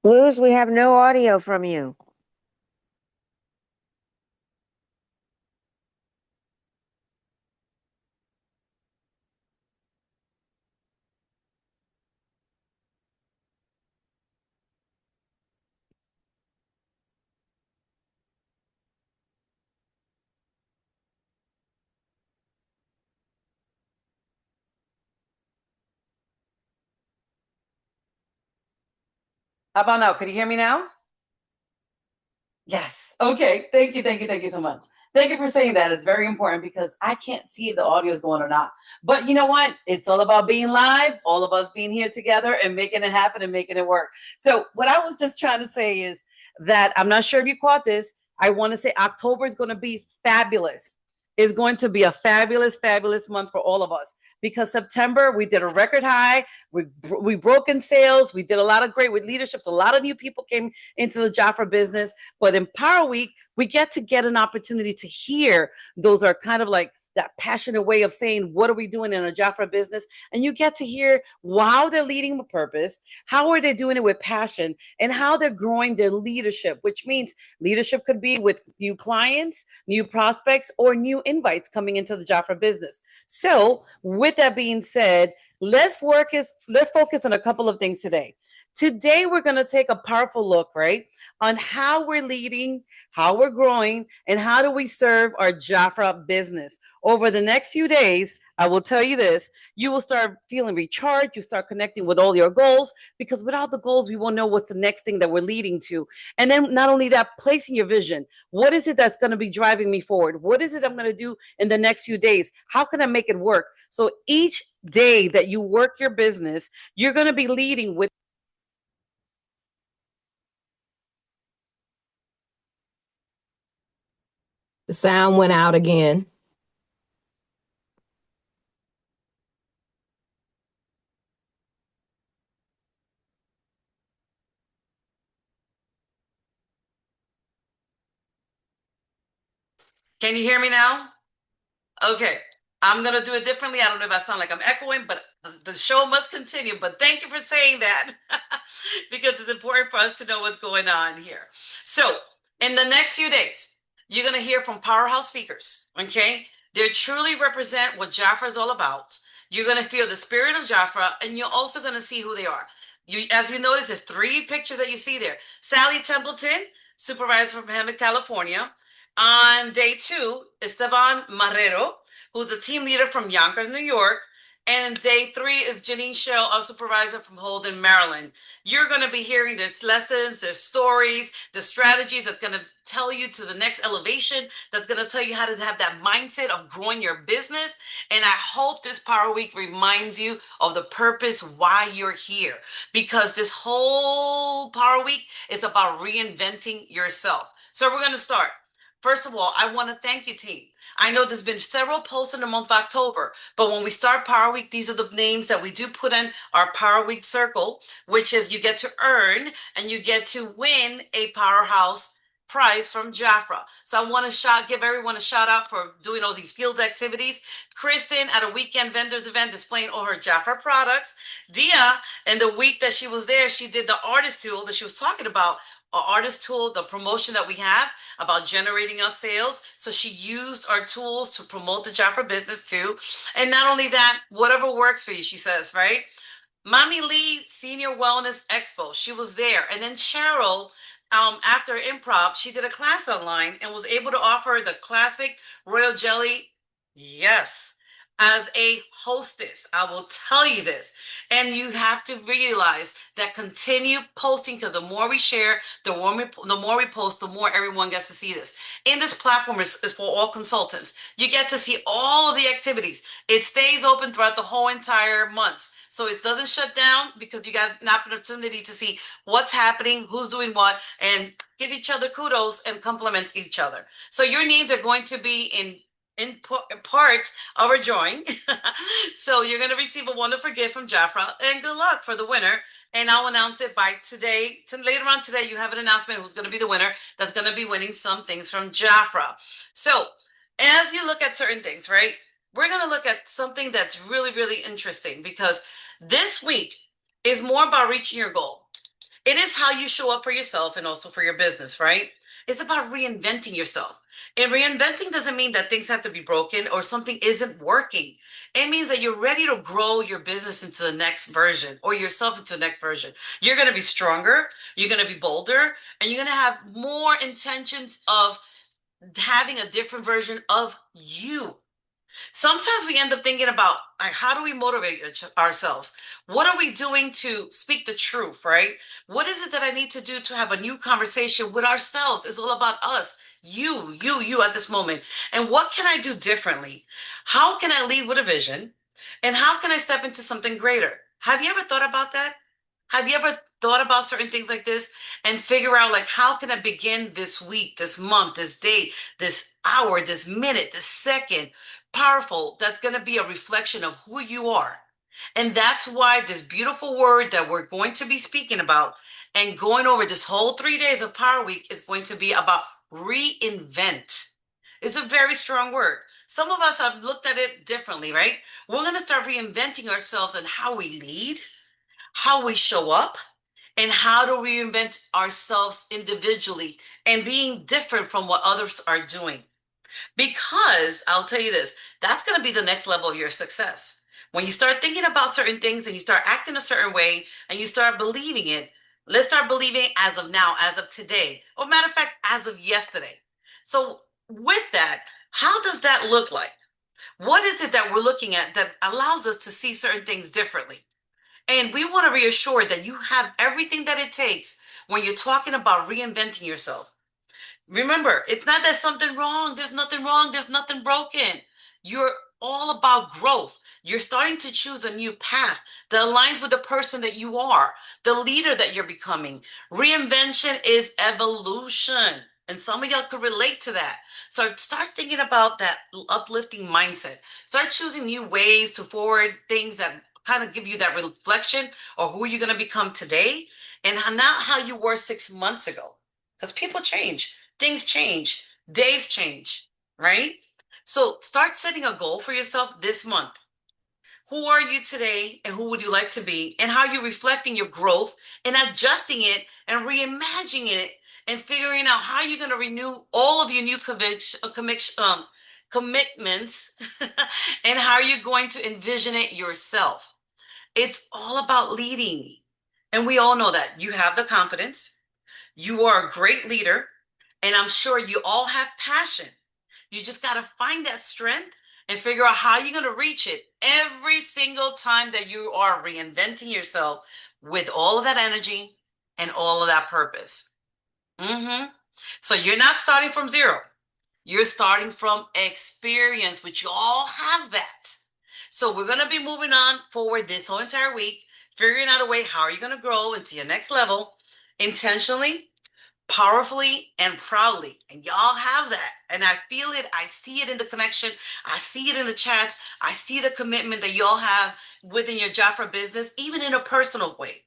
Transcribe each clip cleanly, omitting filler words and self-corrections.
Luz, we have no audio from you. How about now? Can you hear me now? Yes. Okay. Thank you. Thank you. Thank you so much. Thank you for saying that. It's very important because I can't see if the audio is going or not. But you know what? It's all about being live, all of us being here together and making it happen and making it work. So, what I was just trying to say is that I'm not sure if you caught this. I want to say October is going to be fabulous. Is going to be a fabulous, fabulous month for all of us because September we did a record high. We broke in sales. We did a lot of great with leaderships. A lot of new people came into the Jafra business. But in Power Week, we get an opportunity to hear those are kind of like that passionate way of saying, what are we doing in a Jafra business? And you get to hear how they're leading with purpose, how are they doing it with passion, and how they're growing their leadership, which means leadership could be with new clients, new prospects, or new invites coming into the Jafra business. So with that being said, let's focus on a couple of things today. Today, we're going to take a powerful look, right, on how we're leading, how we're growing, and how do we serve our Jafra business. Over the next few days, I will tell you this, you will start feeling recharged. You start connecting with all your goals because without the goals, we won't know what's the next thing that we're leading to. And then not only that, placing your vision. What is it that's going to be driving me forward? What is it I'm going to do in the next few days? How can I make it work? So each day that you work your business, you're going to be leading with. The sound went out again. Can you hear me now? Okay. I'm going to do it differently. I don't know if I sound like I'm echoing, but the show must continue. But thank you for saying that because it's important for us to know what's going on here. So, in the next few days, you're going to hear from PowerHouse speakers. Okay. They truly represent what Jafra is all about. You're going to feel the spirit of Jafra, and you're also going to see who they are. As you notice, there's three pictures that you see there. Sally Templeton, supervisor from Hemet, California. On day two, Esteban Marrero, who's the team leader from Yonkers, New York. And day three is Janine Shell, our supervisor from Holden, Maryland. You're going to be hearing their lessons, their stories, the strategies that's going to tell you to the next elevation, that's going to tell you how to have that mindset of growing your business. And I hope this Power Week reminds you of the purpose why you're here, because this whole Power Week is about reinventing yourself. So we're going to start. First of all, I want to thank you, team. I know there's been several posts in the month of October, but when we start Power Week, these are the names that we do put in our Power Week circle, which is you get to earn and you get to win a Powerhouse prize from Jafra. So I want to give everyone a shout out for doing all these field activities. Kristen at a weekend vendors event displaying all her Jafra products. Dia, in the week that she was there, she did the artist tool that she was talking about, our artist tool, the promotion that we have about generating our sales. So she used our tools to promote the Jafra business too. And not only that, whatever works for you, she says, right? Mommy Lee Senior Wellness Expo, she was there. And then Cheryl, after improv, she did a class online and was able to offer the classic royal jelly. Yes, as a hostess, I will tell you this. And you have to realize that continue posting because the more we share, the more we post, the more everyone gets to see this. And this platform is for all consultants. You get to see all of the activities. It stays open throughout the whole entire month. So it doesn't shut down because you got an opportunity to see what's happening, who's doing what, and give each other kudos and compliment each other. So your needs are going to be in part overjoying. So you're going to receive a wonderful gift from Jafra, and good luck for the winner. And I'll announce it by today. Later on today, you have an announcement who's going to be the winner that's going to be winning some things from Jafra. So as you look at certain things, right, we're going to look at something that's really, really interesting because this week is more about reaching your goal. It is how you show up for yourself and also for your business, right? It's about reinventing yourself. And reinventing doesn't mean that things have to be broken or something isn't working. It means that you're ready to grow your business into the next version or yourself into the next version. You're going to be stronger, you're going to be bolder, and you're going to have more intentions of having a different version of you. Sometimes we end up thinking about like how do we motivate ourselves? What are we doing to speak the truth, right? What is it that I need to do to have a new conversation with ourselves? It's all about us, you at this moment. And what can I do differently? How can I lead with a vision? And how can I step into something greater? Have you ever thought about that? Have you ever thought about certain things like this and figure out like how can I begin this week, this month, this day, this hour, this minute, this second powerful, that's going to be a reflection of who you are. And that's why this beautiful word that we're going to be speaking about and going over this whole 3 days of Power Week is going to be about reinvent. It's a very strong word. Some of us have looked at it differently, right? We're going to start reinventing ourselves and how we lead, how we show up, and how to reinvent ourselves individually and being different from what others are doing. Because I'll tell you this, that's going to be the next level of your success. When you start thinking about certain things and you start acting a certain way and you start believing it, let's start believing as of now, as of today, or matter of fact, as of yesterday. So, with that, how does that look like? What is it that we're looking at that allows us to see certain things differently? And we want to reassure that you have everything that it takes when you're talking about reinventing yourself. Remember, it's not that something wrong. There's nothing wrong. There's nothing broken. You're all about growth. You're starting to choose a new path that aligns with the person that you are, the leader that you're becoming. Reinvention is evolution. And some of y'all could relate to that. So start thinking about that uplifting mindset. Start choosing new ways to forward things that kind of give you that reflection or who you're going to become today and not how you were 6 months ago. Because people change. Things change, days change, right? So start setting a goal for yourself this month. Who are you today and who would you like to be? And how are you reflecting your growth and adjusting it and reimagining it and figuring out how you're going to renew all of your new commitments and how you're going to envision it yourself. It's all about leading. And we all know that you have the confidence. You are a great leader, and I'm sure you all have passion. You just got to find that strength and figure out how you're going to reach it every single time that you are reinventing yourself with all of that energy and all of that purpose. So you're not starting from zero. You're starting from experience, which you all have that. So we're going to be moving on forward this whole entire week, figuring out a way how are you going to grow into your next level intentionally, powerfully, and proudly. And y'all have that. And I feel it. I see it in the connection. I see it in the chats. I see the commitment that y'all have within your job for business, even in a personal way.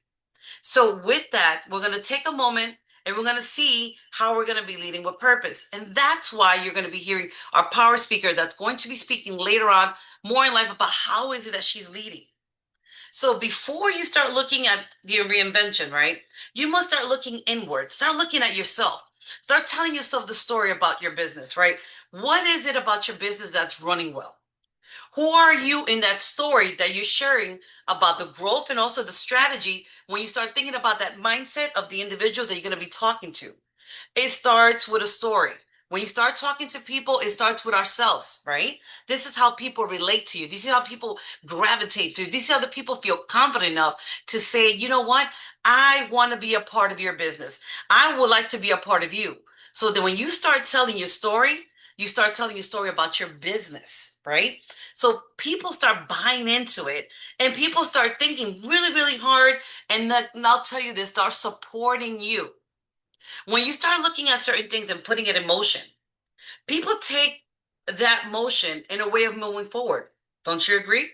So with that, we're going to take a moment and we're going to see how we're going to be leading with purpose. And that's why you're going to be hearing our power speaker that's going to be speaking later on more in life about how is it that she's leading. So before you start looking at your reinvention, right, you must start looking inward. Start looking at yourself. Start telling yourself the story about your business, right? What is it about your business that's running well? Who are you in that story that you're sharing about the growth and also the strategy when you start thinking about that mindset of the individuals that you're going to be talking to? It starts with a story. When you start talking to people, it starts with ourselves, right? This is how people relate to you. This is how people gravitate to you. This is how the people feel confident enough to say, you know what? I want to be a part of your business. I would like to be a part of you. So that when you start telling your story, you start telling your story about your business, right? So people start buying into it and people start thinking really, really hard. And I'll tell you this, start supporting you. When you start looking at certain things and putting it in motion, people take that motion in a way of moving forward. Don't you agree?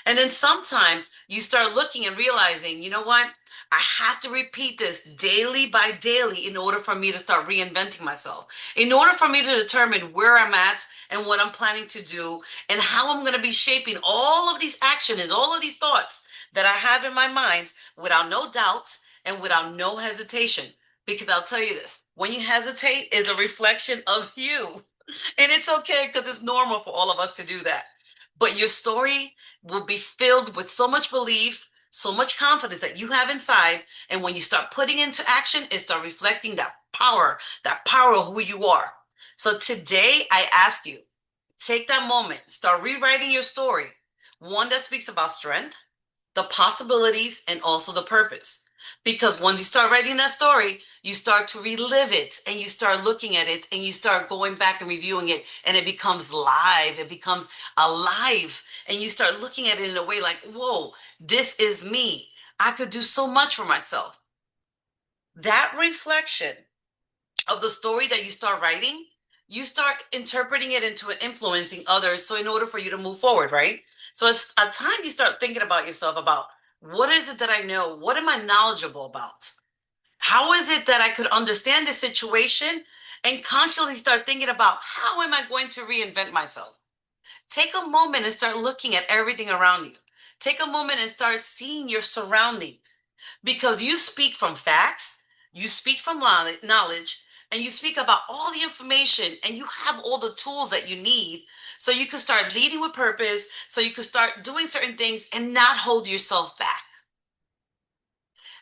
And then sometimes you start looking and realizing, you know what? I have to repeat this daily by daily in order for me to start reinventing myself, in order for me to determine where I'm at and what I'm planning to do and how I'm going to be shaping all of these actions, all of these thoughts that I have in my mind without no doubts and without no hesitation. Because I'll tell you this, when you hesitate, it's a reflection of you. And it's okay because it's normal for all of us to do that. But your story will be filled with so much belief, so much confidence that you have inside. And when you start putting into action, it start reflecting that power of who you are. So today I ask you, take that moment, start rewriting your story. One that speaks about strength, the possibilities, and also the purpose. Because once you start writing that story, you start to relive it and you start looking at it and you start going back and reviewing it, and it becomes live, it becomes alive. And you start looking at it in a way like, whoa, this is me. I could do so much for myself. That reflection of the story that you start writing, you start interpreting it into influencing others. So in order for you to move forward, right? So it's a time you start thinking about yourself, about what is it that I know? What am I knowledgeable about? How is it that I could understand this situation, and consciously start thinking about how am I going to reinvent myself? Take a moment and start looking at everything around you. Take a moment and start seeing your surroundings, because you speak from facts, you speak from knowledge, and you speak about all the information, and you have all the tools that you need so you can start leading with purpose, so you can start doing certain things and not hold yourself back.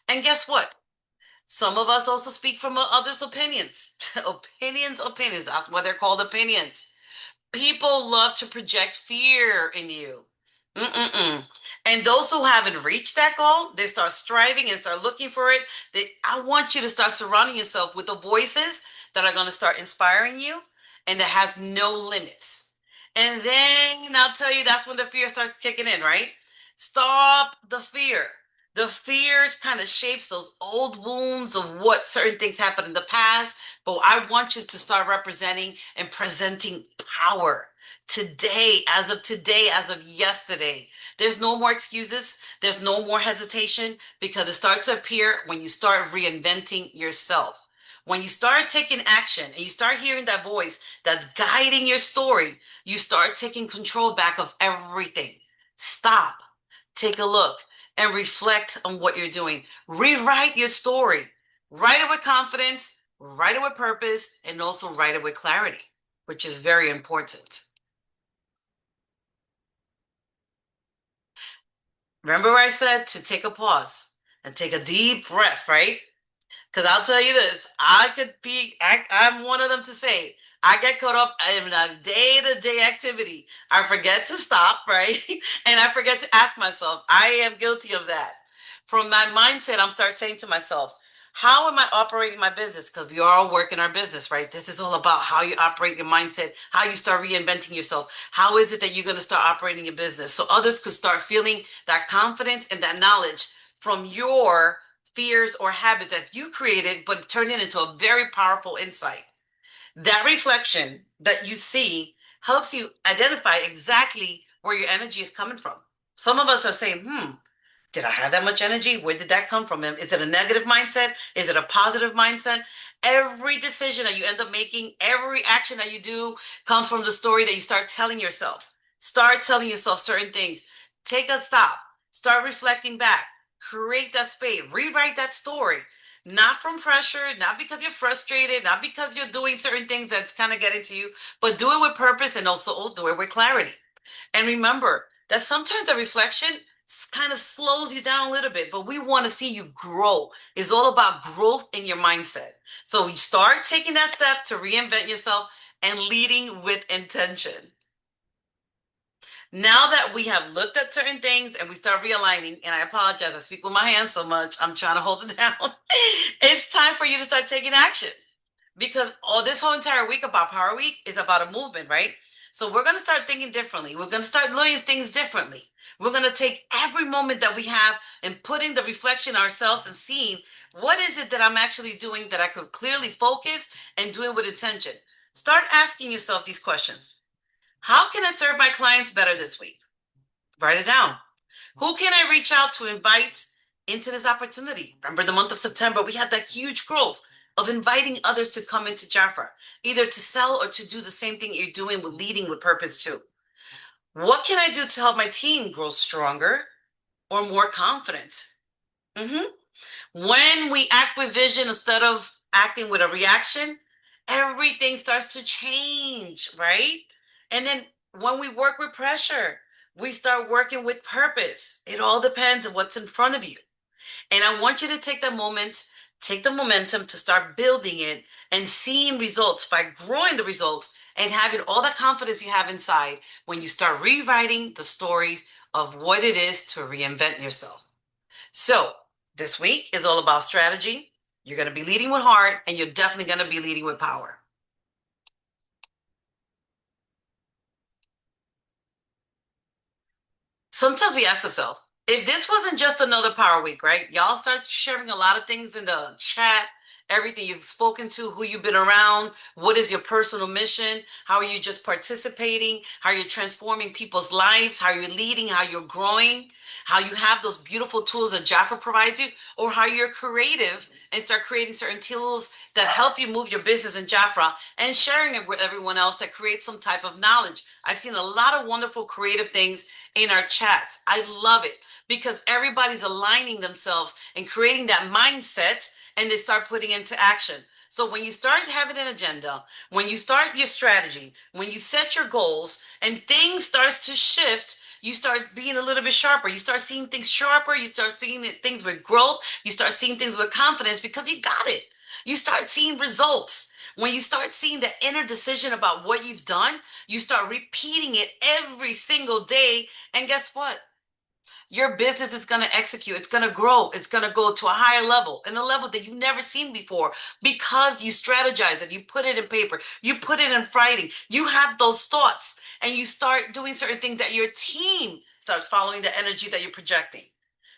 And guess what? Some of us also speak from others' opinions. Opinions. That's why they're called opinions. People love to project fear in you. Mm-mm-mm. And those who haven't reached that goal, they start striving and start looking for it. I want you to start surrounding yourself with the voices that are going to start inspiring you and that has no limits. And then I'll tell you, that's when the fear starts kicking in, right? Stop the fear. The fears kind of shapes those old wounds of what certain things happened in the past. But I want you to start representing and presenting power today, as of yesterday. There's no more excuses. There's no more hesitation, because it starts to appear when you start reinventing yourself. When you start taking action and you start hearing that voice that's guiding your story, you start taking control back of everything. Stop, take a look, and reflect on what you're doing. Rewrite your story. Write it with confidence, write it with purpose, and also write it with clarity, which is very important. Remember where I said to take a pause and take a deep breath, right? Because I'll tell you this, I'm one of them to say, I get caught up in a day-to-day activity. I forget to stop, right? And I forget to ask myself, I am guilty of that. From my mindset, I'm start saying to myself, how am I operating my business? Because we are all working our business, right? This is all about how you operate your mindset, how you start reinventing yourself. How is it that you're going to start operating your business so others could start feeling that confidence and that knowledge from your fears or habits that you created, but turn it into a very powerful insight. That reflection that you see helps you identify exactly where your energy is coming from. Some of us are saying, did I have that much energy? Where did that come from? Is it a negative mindset? Is it a positive mindset? Every decision that you end up making, every action that you do comes from the story that you start telling yourself. Start telling yourself certain things. Take a stop. Start reflecting back. Create that space. Rewrite that story. Not from pressure, not because you're frustrated, not because you're doing certain things that's kind of getting to you, but do it with purpose, and also do it with clarity. And remember that sometimes a reflection kind of slows you down a little bit, but we want to see you grow. It's all about growth in your mindset. So you start taking that step to reinvent yourself and leading with intention. Now that we have looked at certain things and we start realigning, and I apologize, I speak with my hands so much, I'm trying to hold it down. It's time for you to start taking action, because all this whole entire week about Power Week is about a movement, right? So we're going to start thinking differently. We're going to start learning things differently. We're going to take every moment that we have and putting the reflection ourselves and seeing what is it that I'm actually doing that I could clearly focus and doing with intention. Start asking yourself these questions. How can I serve my clients better this week? Write it down. Who can I reach out to invite into this opportunity? Remember the month of September, we had that huge growth of inviting others to come into Jafra, either to sell or to do the same thing you're doing with leading with purpose too. What can I do to help my team grow stronger or more confident? When we act with vision instead of acting with a reaction, everything starts to change, right? And then when we work with pressure, we start working with purpose. It all depends on what's in front of you. And I want you to take that moment, take the momentum to start building it and seeing results by growing the results and having all the confidence you have inside when you start rewriting the stories of what it is to reinvent yourself. So, this week is all about strategy. You're going to be leading with heart, and you're definitely going to be leading with power. Sometimes we ask ourselves, if this wasn't just another Power Week, right? Y'all start sharing a lot of things in the chat, everything you've spoken to, who you've been around, what is your personal mission, how are you just participating, how you're transforming people's lives, how you're leading, how you're growing, how you have those beautiful tools that Jaffa provides you, or how you're creative and start creating certain tools that help you move your business in Jaffa and sharing it with everyone else that creates some type of knowledge. I've seen a lot of wonderful creative things in our chats. I love it because everybody's aligning themselves and creating that mindset and they start putting into action. So when you start having an agenda, when you start your strategy, when you set your goals and things starts to shift, you start being a little bit sharper. You start seeing things sharper. You start seeing things with growth. You start seeing things with confidence because you got it. You start seeing results. When you start seeing the inner decision about what you've done, you start repeating it every single day. And guess what? Your business is going to execute. It's going to grow. It's going to go to a higher level, and a level that you've never seen before because you strategize it. You put it in paper. You put it in writing. You have those thoughts and you start doing certain things that your team starts following the energy that you're projecting.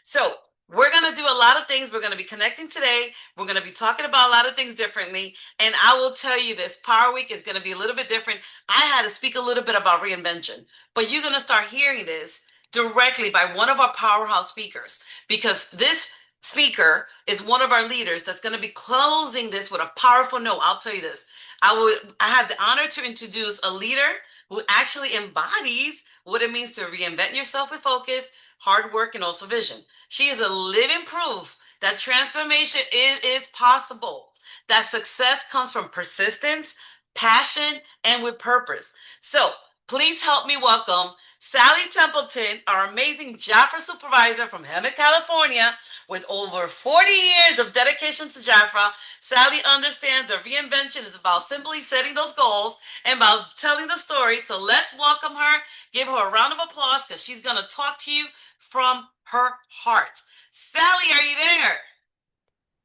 So we're going to do a lot of things. We're going to be connecting today. We're going to be talking about a lot of things differently. And I will tell you this, Power Week is going to be a little bit different. I had to speak a little bit about reinvention, but you're going to start hearing this directly by one of our powerhouse speakers, because this speaker is one of our leaders that's going to be closing this with a powerful note. I'll tell you this. I have the honor to introduce a leader who actually embodies what it means to reinvent yourself with focus, hard work, and also vision. She is a living proof that transformation is possible, that success comes from persistence, passion, and with purpose. So please help me welcome Sally Templeton, our amazing Jaffa supervisor from Hemet, California, with over 40 years of dedication to Jaffa. Sally understands that reinvention is about simply setting those goals and about telling the story. So let's welcome her, give her a round of applause because she's going to talk to you from her heart. Sally, are you there?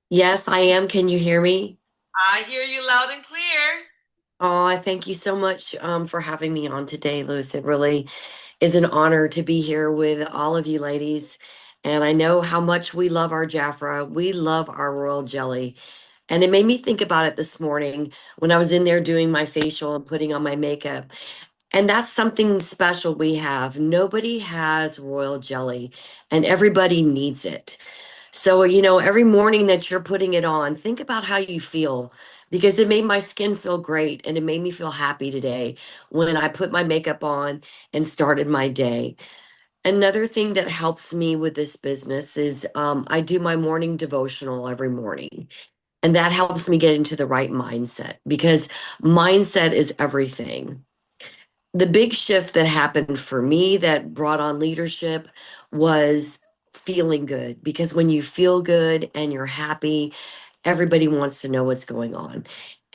Yes, I am. Can you hear me? I hear you loud and clear. Oh, thank you so much for having me on today, Luz. It really is an honor to be here with all of you ladies. And I know how much we love our Jaffra. We love our royal jelly. And it made me think about it this morning when I was in there doing my facial and putting on my makeup. And that's something special we have. Nobody has royal jelly, and everybody needs it. So, every morning that you're putting it on, think about how you feel because it made my skin feel great and it made me feel happy today when I put my makeup on and started my day. Another thing that helps me with this business is I do my morning devotional every morning. And that helps me get into the right mindset because mindset is everything. The big shift that happened for me that brought on leadership was feeling good, because when you feel good and you're happy, everybody wants to know what's going on.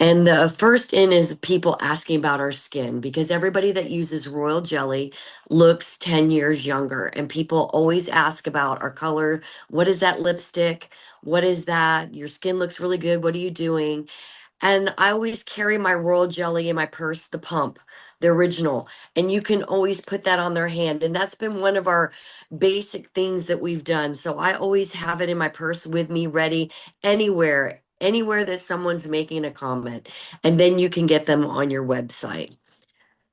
And the first in is people asking about our skin, because everybody that uses royal jelly looks 10 years younger. And people always ask about our color. What is that lipstick? What is that? Your skin looks really good. What are you doing? And I always carry my royal jelly in my purse, the pump, the original. And you can always put that on their hand. And that's been one of our basic things that we've done. So I always have it in my purse with me, ready anywhere that someone's making a comment. And then you can get them on your website.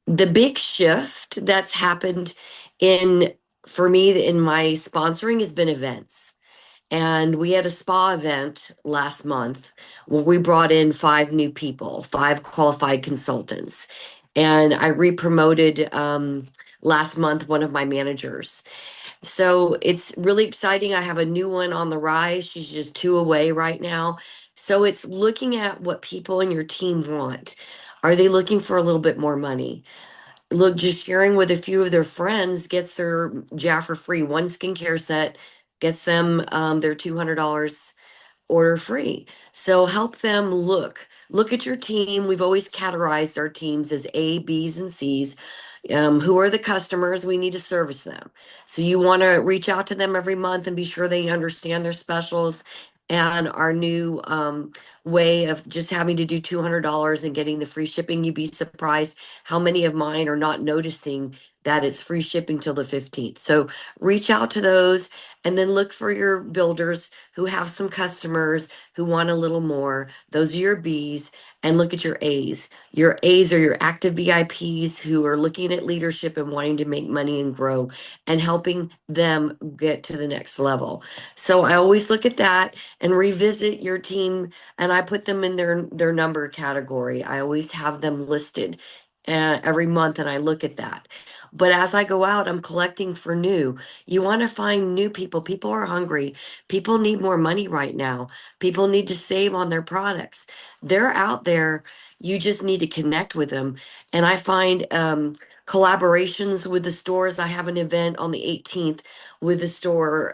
The big shift that's happened in for me in my sponsoring has been events. And we had a spa event last month where we brought in 5 new people, 5 qualified consultants. And I re-promoted last month one of my managers. So it's really exciting. I have a new one on the rise. She's just 2 away right now. So it's looking at what people in your team want. Are they looking for a little bit more money? Look, just sharing with a few of their friends gets their Jaffa free. One skincare set gets them their $200 order free. So help them look at your team. We've always categorized our teams as A, B's, and C's. Who are the customers? We need to service them. So you want to reach out to them every month and be sure they understand their specials and our new way of just having to do $200 and getting the free shipping. You'd be surprised how many of mine are not noticing that it's free shipping till the 15th. So reach out to those and then look for your builders who have some customers who want a little more. Those are your B's, and look at your A's. Your A's are your active VIPs who are looking at leadership and wanting to make money and grow and helping them get to the next level. So I always look at that and revisit your team, and I put them in their number category. I always have them listed every month, and I look at that. But as I go out, I'm collecting for new. You want to find new people. People are hungry. People need more money right now. People need to save on their products. They're out there. You just need to connect with them. And I find collaborations with the stores. I have an event on the 18th with the store,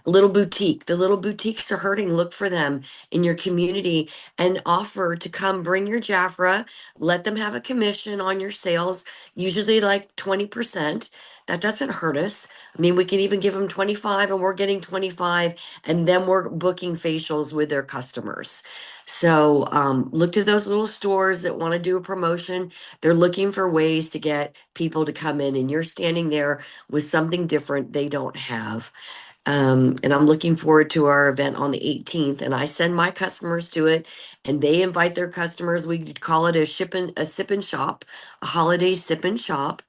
Little Boutique. The little boutiques are hurting. Look for them in your community and offer to come bring your Jafra. Let them have a commission on your sales, usually like 20%. That doesn't hurt us. I mean, we can even give them 25 and we're getting 25, and then we're booking facials with their customers. So look to those little stores that want to do a promotion. They're looking for ways to get people to come in, and you're standing there with something different they don't have. And I'm looking forward to our event on the 18th, and I send my customers to it, and they invite their customers. We call it a sip and shop, a holiday sip and shop,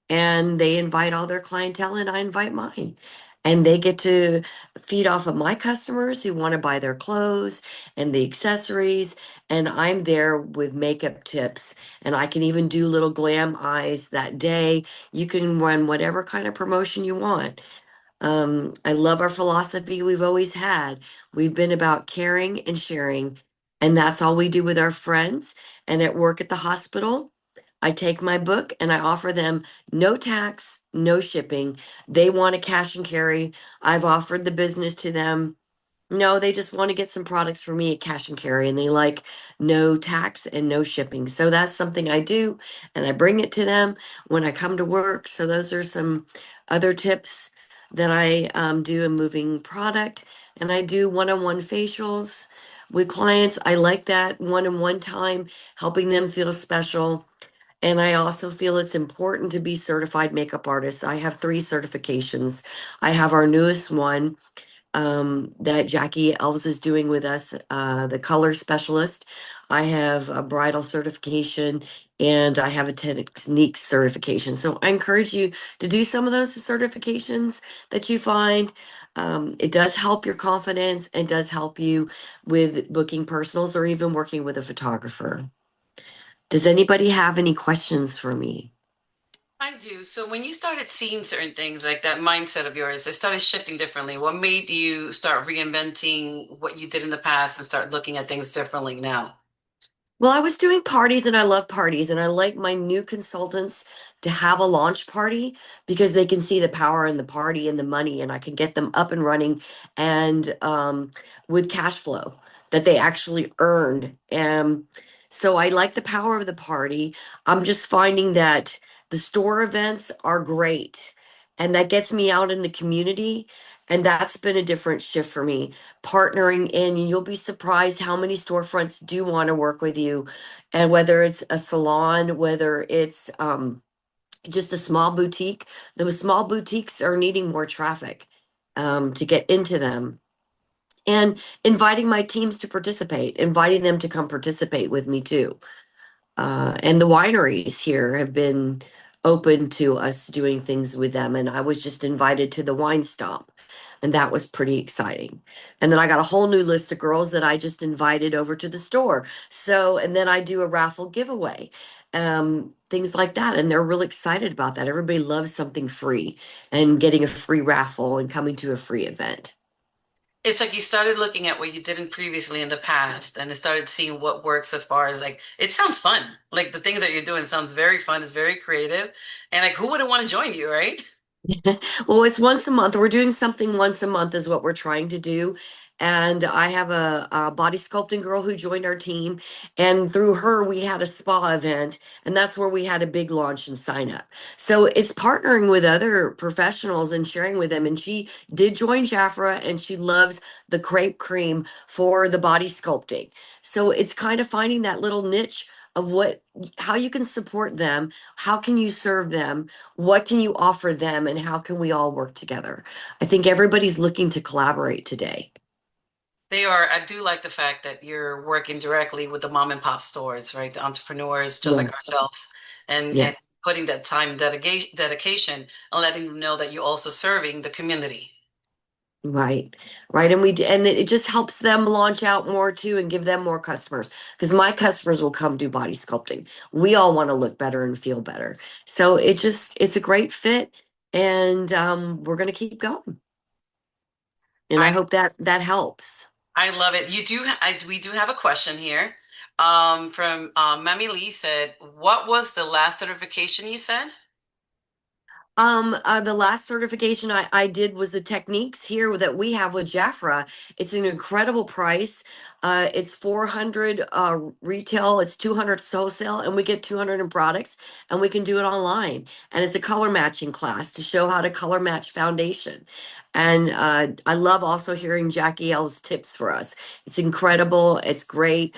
and they invite all their clientele and I invite mine. And they get to feed off of my customers who want to buy their clothes and the accessories. And I'm there with makeup tips. And I can even do little glam eyes that day. You can run whatever kind of promotion you want. I love our philosophy we've always had. We've been about caring and sharing, and that's all we do with our friends. And at work at the hospital, I take my book and I offer them no tax, no shipping. They want a cash and carry. I've offered the business to them. No, they just want to get some products for me at cash and carry, and they like no tax and no shipping. So that's something I do, and I bring it to them when I come to work. So those are some other tips that I do in moving product. And I do one-on-one facials with clients. I like that one-on-one time, helping them feel special. And I also feel it's important to be certified makeup artists. I have 3 certifications. I have our newest one that Jackie Elves is doing with us, the color specialist. I have a bridal certification and I have a technique certification. So I encourage you to do some of those certifications that you find. It does help your confidence and does help you with booking personals or even working with a photographer. Does anybody have any questions for me? I do. So when you started seeing certain things like that mindset of yours, it started shifting differently. What made you start reinventing what you did in the past and start looking at things differently now? Well, I was doing parties and I love parties, and I like my new consultants to have a launch party because they can see the power in the party and the money, and I can get them up and running and with cash flow that they actually earned. And so I like the power of the party. I'm just finding that the store events are great, and that gets me out in the community. And that's been a different shift for me, partnering in, and you'll be surprised how many storefronts do want to work with you. And whether it's a salon, whether it's just a small boutique, those small boutiques are needing more traffic to get into them. And inviting my teams to participate, inviting them to come participate with me too. And the wineries here have been open to us doing things with them. And I was just invited to the wine stomp, and that was pretty exciting. And then I got a whole new list of girls that I just invited over to the store. So, and then I do a raffle giveaway, things like that. And they're really excited about that. Everybody loves something free and getting a free raffle and coming to a free event. It's like you started looking at what you did previously in the past and it started seeing what works as far as like, it sounds fun. Like the things that you're doing sounds very fun. It's very creative. And like, who wouldn't want to join you, right? Well, it's once a month. We're doing something once a month is what we're trying to do. And I have a body sculpting girl who joined our team. And through her, we had a spa event. And that's where we had a big launch and sign up. So it's partnering with other professionals and sharing with them. And she did join Jafra and she loves the crepe cream for the body sculpting. So it's kind of finding that little niche of how you can support them, how can you serve them, what can you offer them, and how can we all work together? I think everybody's looking to collaborate today. They are. I do like the fact that you're working directly with the mom and pop stores, right? The entrepreneurs, just Yeah. like ourselves, and Yes. putting that time and dedication and letting them know that you're also serving the community. Right. Right. And it just helps them launch out more too and give them more customers because my customers will come do body sculpting. We all want to look better and feel better. So it's a great fit, and we're going to keep going. And I hope that helps. I love it. We do have a question here from Mammy Lee said, what was the last certification you said? The last certification I did was the techniques here that we have with Jafra. It's an incredible price. It's 400 retail, it's 200 wholesale, and we get 200 in products, and we can do it online. And it's a color matching class to show how to color match foundation. And I love also hearing Jackie L's tips for us. It's incredible. It's great.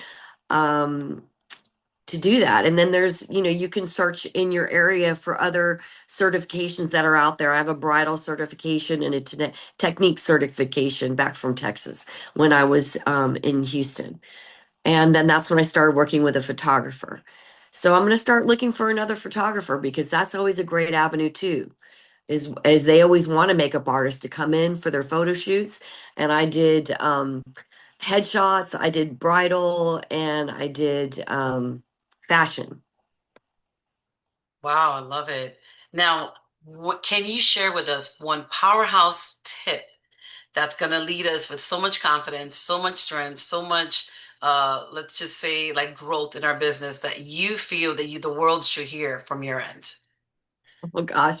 To do that. And then you can search in your area for other certifications that are out there. I have a bridal certification and a technique certification back from Texas when I was in Houston. And then that's when I started working with a photographer. So I'm going to start looking for another photographer because that's always a great avenue too. Is they always want a makeup artist to come in for their photo shoots. And I did headshots, I did bridal, and I did fashion. Wow, I love it. Now, what can you share with us one powerhouse tip that's going to lead us with so much confidence, so much strength, so much, let's just say, like growth in our business that you feel that the world should hear from your end? Oh gosh.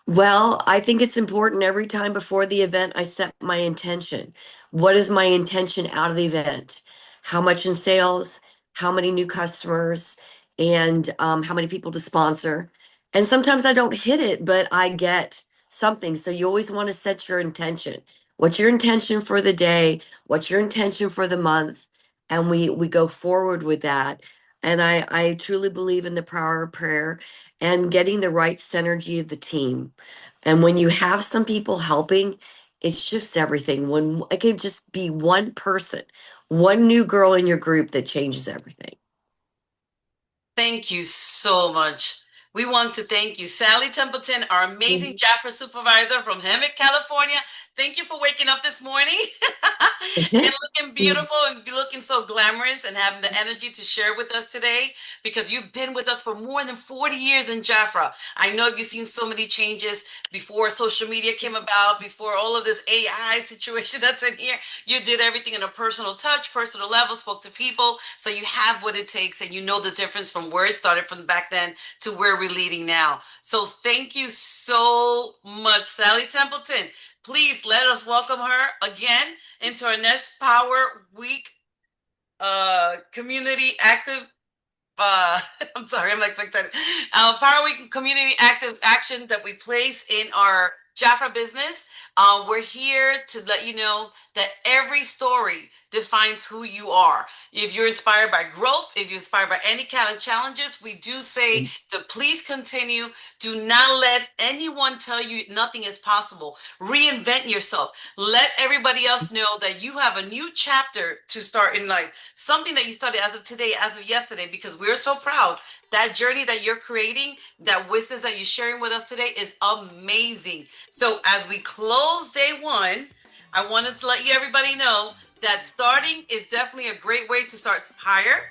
Well, I think it's important every time before the event, I set my intention. What is my intention out of the event? How much in sales? How many new customers? And how many people to sponsor? And sometimes I don't hit it, but I get something. So you always want to set your intention. What's your intention for the day? What's your intention for the month? And we go forward with that. And I truly believe in the power of prayer and getting the right synergy of the team. And when you have some people helping, it shifts everything. When it can just be one person, one new girl in your group that changes everything. Thank you so much. We want to thank you, Sally Templeton, our amazing Jafra supervisor from Hemet, California. Thank you for waking up this morning and looking beautiful and looking so glamorous and having the energy to share with us today because you've been with us for more than 40 years in Jafra. I know you've seen so many changes before social media came about, before all of this AI situation that's in here. You did everything in a personal touch, personal level, spoke to people. So you have what it takes and you know the difference from where it started from back then to where we're leading now. So thank you so much, Sally Templeton. Please let us welcome her again into our next Power Week community active. I'm sorry, I'm like expecting Power Week community active action that we place in our Jafra business. We're here to let you know that every story defines who you are. If you're inspired by growth, if you're inspired by any kind of challenges, we do say to please continue. Do not let anyone tell you nothing is possible. Reinvent yourself. Let everybody else know that you have a new chapter to start in life. Something that you started as of today, as of yesterday, because we're so proud That journey that you're creating, that wisdom that you're sharing with us today is amazing. So as we close day one, I wanted to let everybody know that starting is definitely a great way to start higher.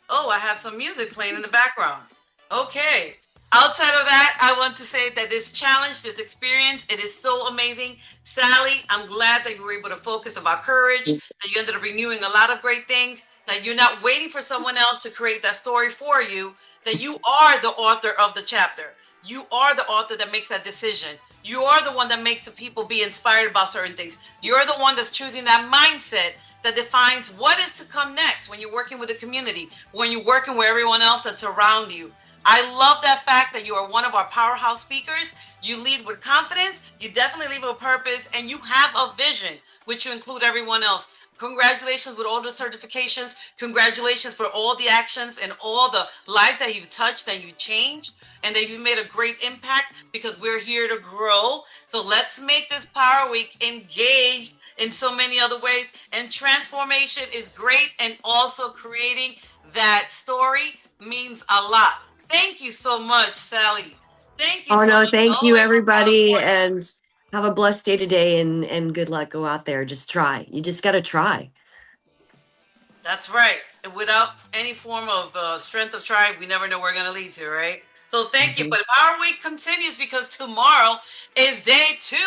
Oh, I have some music playing in the background. Okay. Outside of that, I want to say that this challenge, this experience, it is so amazing. Sally, I'm glad that you were able to focus about courage, that you ended up renewing a lot of great things, that you're not waiting for someone else to create that story for you, that you are the author of the chapter. You are the author that makes that decision. You are the one that makes the people be inspired about certain things. You're the one that's choosing that mindset that defines what is to come next when you're working with the community, when you're working with everyone else that's around you. I love that fact that you are one of our powerhouse speakers. You lead with confidence, you definitely lead with purpose, and you have a vision, which you include everyone else. Congratulations with all the certifications. Congratulations for all the actions and all the lives that you've touched, that you changed, and that you've made a great impact, because we're here to grow. So let's make this Power Week engaged in so many other ways. And transformation is great, and also creating that story means a lot. Thank you so much, Sally. Thank you Oh so no, much. thank All the you way from everybody, California. and have a blessed day today, and good luck. Go out there. Just try. You just got to try. That's right. And without any form of strength of tribe, we never know where we're going to lead to, right? So thank you. Mhm. But Power Week continues, because tomorrow is day 2.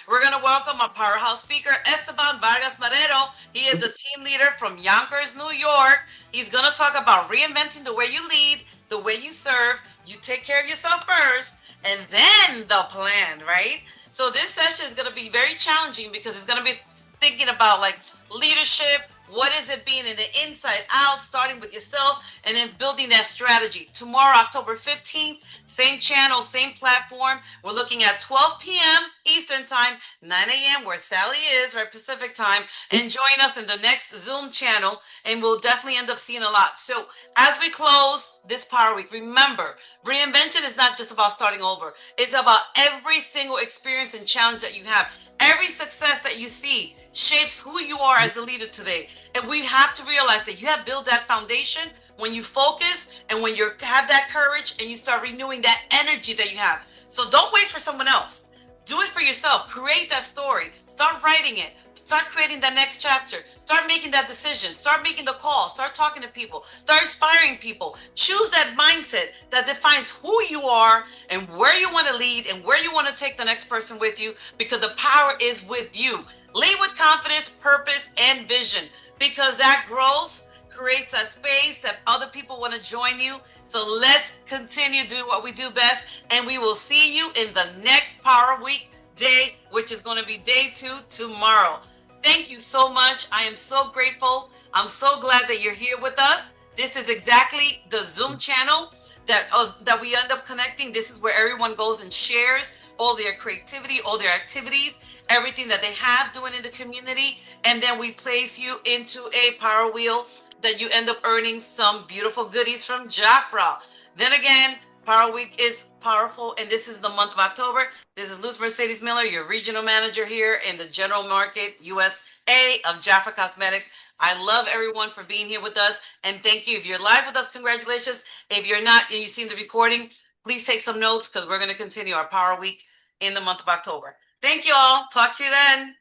We're going to welcome our powerhouse speaker, Esteban Vargas Marrero. He is the team leader from Yonkers, New York. He's going to talk about reinventing the way you lead, the way you serve. You take care of yourself first, and then the plan, right? So this session is going to be very challenging, because it's going to be thinking about like leadership. What is it being in the inside out, starting with yourself, and then building that strategy? Tomorrow, October 15th, same channel, same platform. We're looking at 12 p.m. Eastern Time, 9 a.m. where Sally is, right, Pacific Time. And join us in the next Zoom channel, and we'll definitely end up seeing a lot. So as we close this Power Week, remember, reinvention is not just about starting over. It's about every single experience and challenge that you have. Every success that you see shapes who you are as a leader today. And we have to realize that you have built that foundation when you focus, and when you have that courage, and you start renewing that energy that you have. So don't wait for someone else. Do it for yourself. Create that story. Start writing it. Start creating that next chapter. Start making that decision. Start making the call. Start talking to people. Start inspiring people. Choose that mindset that defines who you are and where you want to lead and where you want to take the next person with you, because the power is with you. Lead with confidence, purpose, and vision, because that growth creates a space that other people want to join you. So let's continue doing what we do best, and we will see you in the next Power Week day, which is going to be day 2 tomorrow. Thank you so much. I am so grateful. I'm so glad that you're here with us. This is exactly the Zoom channel that we end up connecting. This is where everyone goes and shares all their creativity, all their activities, everything that they have doing in the community. And then we place you into a power wheel that you end up earning some beautiful goodies from Jafra. Then again, Power Week is powerful, and this is the month of October. This is Luz Mercedes Miller, your regional manager here in the General Market USA of Jafra Cosmetics. I love everyone for being here with us, and thank you. If you're live with us, congratulations. If you're not and you've seen the recording, please take some notes, because we're going to continue our Power Week in the month of October. Thank you all. Talk to you then.